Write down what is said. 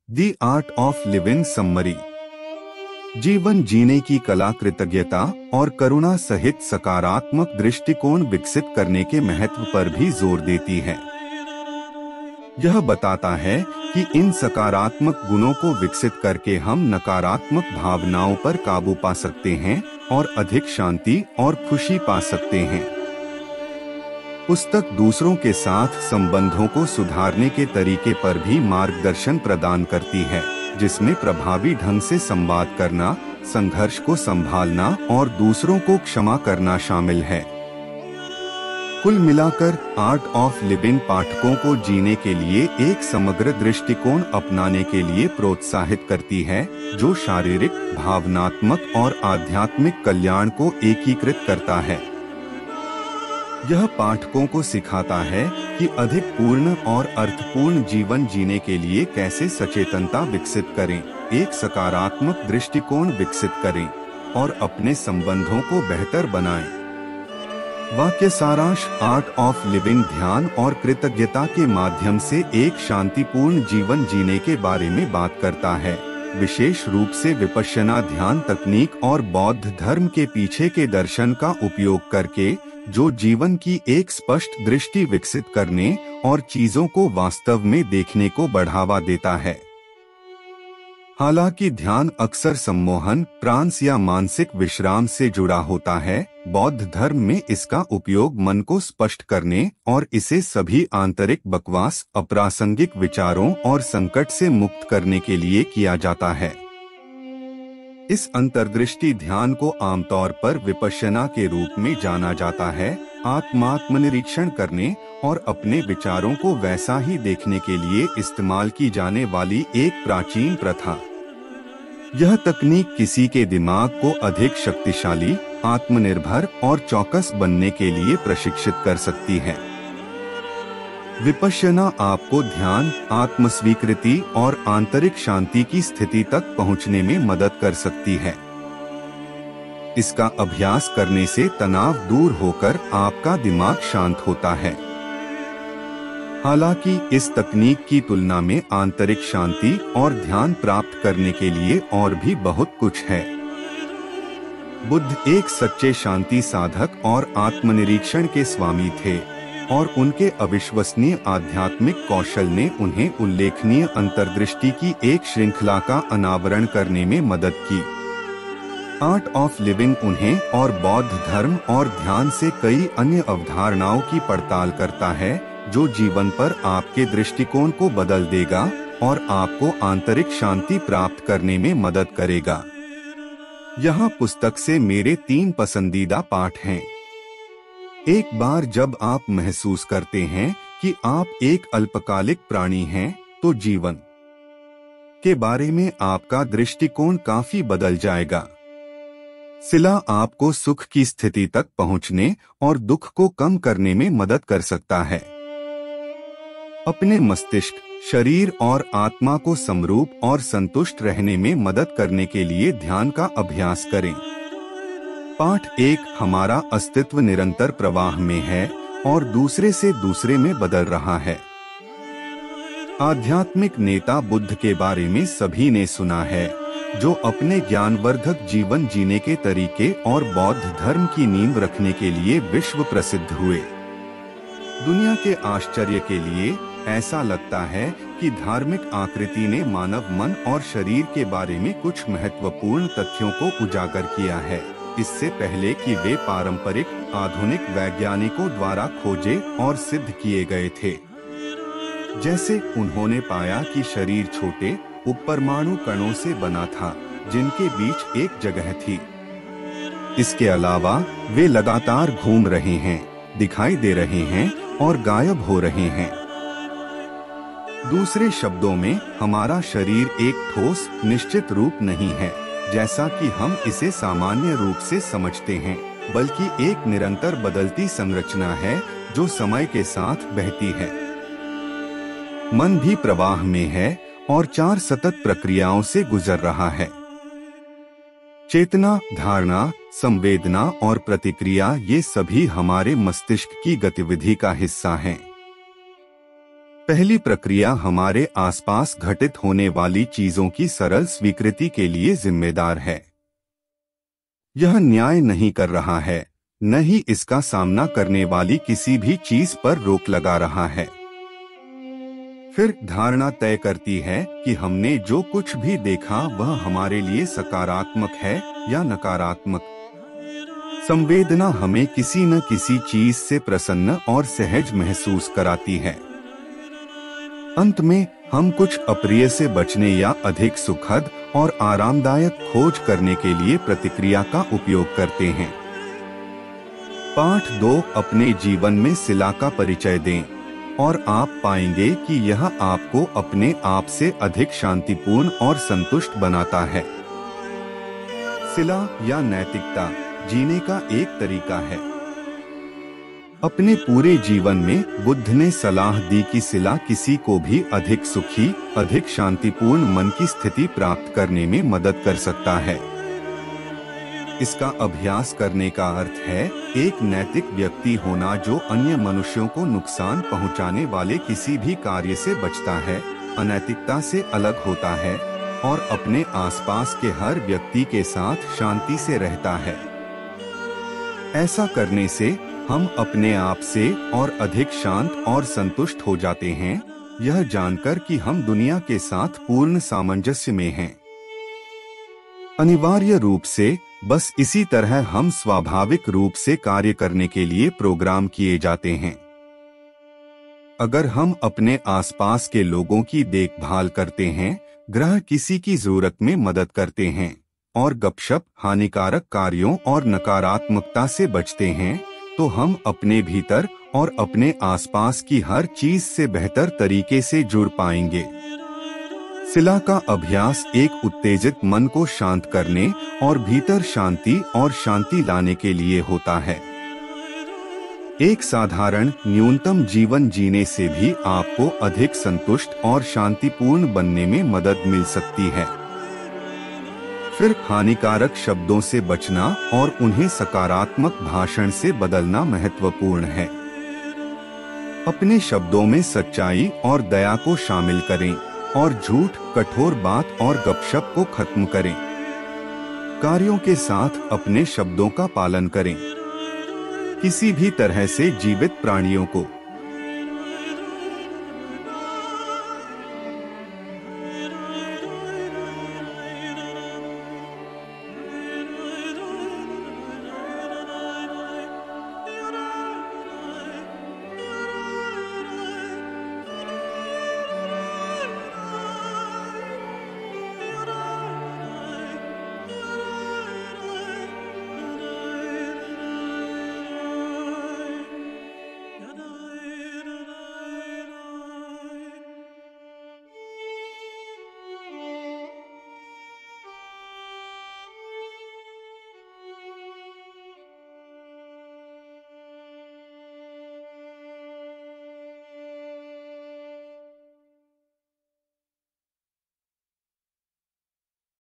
The art of living summary. जीवन जीने की कला कृतज्ञता और करुणा सहित सकारात्मक दृष्टिकोण विकसित करने के महत्व पर भी जोर देती है। यह बताता है कि इन सकारात्मक गुणों को विकसित करके हम नकारात्मक भावनाओं पर काबू पा सकते हैं और अधिक शांति और खुशी पा सकते हैं। पुस्तक दूसरों के साथ संबंधों को सुधारने के तरीके पर भी मार्गदर्शन प्रदान करती है, जिसमें प्रभावी ढंग से संवाद करना, संघर्ष को संभालना और दूसरों को क्षमा करना शामिल है। कुल मिलाकर आर्ट ऑफ लिविंग पाठकों को जीने के लिए एक समग्र दृष्टिकोण अपनाने के लिए प्रोत्साहित करती है, जो शारीरिक, भावनात्मक और आध्यात्मिक कल्याण को एकीकृत करता है। यह पाठकों को सिखाता है कि अधिक पूर्ण और अर्थपूर्ण जीवन जीने के लिए कैसे सचेतनता विकसित करें, एक सकारात्मक दृष्टिकोण विकसित करें और अपने संबंधों को बेहतर बनाएं। वाक्य सारांश: आर्ट ऑफ लिविंग ध्यान और कृतज्ञता के माध्यम से एक शांतिपूर्ण जीवन जीने के बारे में बात करता है, विशेष रूप से विपश्यना ध्यान तकनीक और बौद्ध धर्म के पीछे के दर्शन का उपयोग करके, जो जीवन की एक स्पष्ट दृष्टि विकसित करने और चीजों को वास्तव में देखने को बढ़ावा देता है। हालांकि ध्यान अक्सर सम्मोहन, ट्रांस या मानसिक विश्राम से जुड़ा होता है, बौद्ध धर्म में इसका उपयोग मन को स्पष्ट करने और इसे सभी आंतरिक बकवास, अप्रासंगिक विचारों और संकट से मुक्त करने के लिए किया जाता है। इस अंतर्दृष्टि ध्यान को आमतौर पर विपश्यना के रूप में जाना जाता है, आत्मनिरीक्षण करने और अपने विचारों को वैसा ही देखने के लिए इस्तेमाल की जाने वाली एक प्राचीन प्रथा। यह तकनीक किसी के दिमाग को अधिक शक्तिशाली, आत्मनिर्भर और चौकस बनने के लिए प्रशिक्षित कर सकती है। विपश्यना आपको ध्यान, आत्मस्वीकृति और आंतरिक शांति की स्थिति तक पहुंचने में मदद कर सकती है। इसका अभ्यास करने से तनाव दूर होकर आपका दिमाग शांत होता है। हालांकि इस तकनीक की तुलना में आंतरिक शांति और ध्यान प्राप्त करने के लिए और भी बहुत कुछ है। बुद्ध एक सच्चे शांति साधक और आत्मनिरीक्षण के स्वामी थे और उनके अविश्वसनीय आध्यात्मिक कौशल ने उन्हें उल्लेखनीय अंतर्दृष्टि की एक श्रृंखला का अनावरण करने में मदद की। आर्ट ऑफ लिविंग उन्हें और बौद्ध धर्म और ध्यान से कई अन्य अवधारणाओं की पड़ताल करता है, जो जीवन पर आपके दृष्टिकोण को बदल देगा और आपको आंतरिक शांति प्राप्त करने में मदद करेगा। यहाँ पुस्तक से मेरे 3 पसंदीदा पाठ हैं। एक बार जब आप महसूस करते हैं कि आप एक अल्पकालिक प्राणी हैं, तो जीवन के बारे में आपका दृष्टिकोण काफी बदल जाएगा। सिला आपको सुख की स्थिति तक पहुंचने और दुख को कम करने में मदद कर सकता है। अपने मस्तिष्क, शरीर और आत्मा को समरूप और संतुष्ट रहने में मदद करने के लिए ध्यान का अभ्यास करें। पाठ 1: हमारा अस्तित्व निरंतर प्रवाह में है और दूसरे से दूसरे में बदल रहा है। आध्यात्मिक नेता बुद्ध के बारे में सभी ने सुना है, जो अपने ज्ञानवर्धक जीवन जीने के तरीके और बौद्ध धर्म की नींव रखने के लिए विश्व प्रसिद्ध हुए। दुनिया के आश्चर्य के लिए ऐसा लगता है कि धार्मिक आकृति ने मानव मन और शरीर के बारे में कुछ महत्वपूर्ण तथ्यों को उजागर किया है, इससे पहले कि वे पारंपरिक आधुनिक वैज्ञानिकों द्वारा खोजे और सिद्ध किए गए थे। जैसे उन्होंने पाया कि शरीर छोटे उपपरमाणु कणों से बना था, जिनके बीच एक जगह थी। इसके अलावा वे लगातार घूम रहे हैं, दिखाई दे रहे हैं और गायब हो रहे हैं। दूसरे शब्दों में, हमारा शरीर एक ठोस, निश्चित रूप नहीं है, जैसा कि हम इसे सामान्य रूप से समझते हैं, बल्कि एक निरंतर बदलती संरचना है जो समय के साथ बहती है। मन भी प्रवाह में है और 4 सतत प्रक्रियाओं से गुजर रहा है। चेतना, धारणा, संवेदना और प्रतिक्रिया, ये सभी हमारे मस्तिष्क की गतिविधि का हिस्सा हैं। पहली प्रक्रिया हमारे आसपास घटित होने वाली चीजों की सरल स्वीकृति के लिए जिम्मेदार है। यह न्याय नहीं कर रहा है, न ही इसका सामना करने वाली किसी भी चीज पर रोक लगा रहा है। फिर धारणा तय करती है कि हमने जो कुछ भी देखा वह हमारे लिए सकारात्मक है या नकारात्मक। संवेदना हमें किसी न किसी चीज से प्रसन्न और सहज महसूस कराती है। अंत में हम कुछ अप्रिय से बचने या अधिक सुखद और आरामदायक खोज करने के लिए प्रतिक्रिया का उपयोग करते हैं। पाठ 2, अपने जीवन में सिला का परिचय दें और आप पाएंगे कि यह आपको अपने आप से अधिक शांतिपूर्ण और संतुष्ट बनाता है। सिला या नैतिकता जीने का एक तरीका है। अपने पूरे जीवन में बुद्ध ने सलाह दी कि सिला किसी को भी अधिक सुखी, अधिक शांतिपूर्ण मन की स्थिति प्राप्त करने में मदद कर सकता है। इसका अभ्यास करने का अर्थ है एक नैतिक व्यक्ति होना जो अन्य मनुष्यों को नुकसान पहुंचाने वाले किसी भी कार्य से बचता है, अनैतिकता से अलग होता है और अपने आसपास के हर व्यक्ति के साथ शांति से रहता है। ऐसा करने से हम अपने आप से और अधिक शांत और संतुष्ट हो जाते हैं, यह जानकर कि हम दुनिया के साथ पूर्ण सामंजस्य में हैं। अनिवार्य रूप से बस इसी तरह हम स्वाभाविक रूप से कार्य करने के लिए प्रोग्राम किए जाते हैं। अगर हम अपने आसपास के लोगों की देखभाल करते हैं, ग्रह किसी की जरूरत में मदद करते हैं और गपशप, हानिकारक कार्यों और नकारात्मकता से बचते हैं, तो हम अपने भीतर और अपने आसपास की हर चीज से बेहतर तरीके से जुड़ पाएंगे। सिला का अभ्यास एक उत्तेजित मन को शांत करने और भीतर शांति और शांति लाने के लिए होता है। एक साधारण न्यूनतम जीवन जीने से भी आपको अधिक संतुष्ट और शांतिपूर्ण बनने में मदद मिल सकती है। फिर हानिकारक शब्दों से बचना और उन्हें सकारात्मक भाषण से बदलना महत्वपूर्ण है। अपने शब्दों में सच्चाई और दया को शामिल करें और झूठ, कठोर बात और गपशप को खत्म करें। कार्यों के साथ अपने शब्दों का पालन करें। किसी भी तरह से जीवित प्राणियों को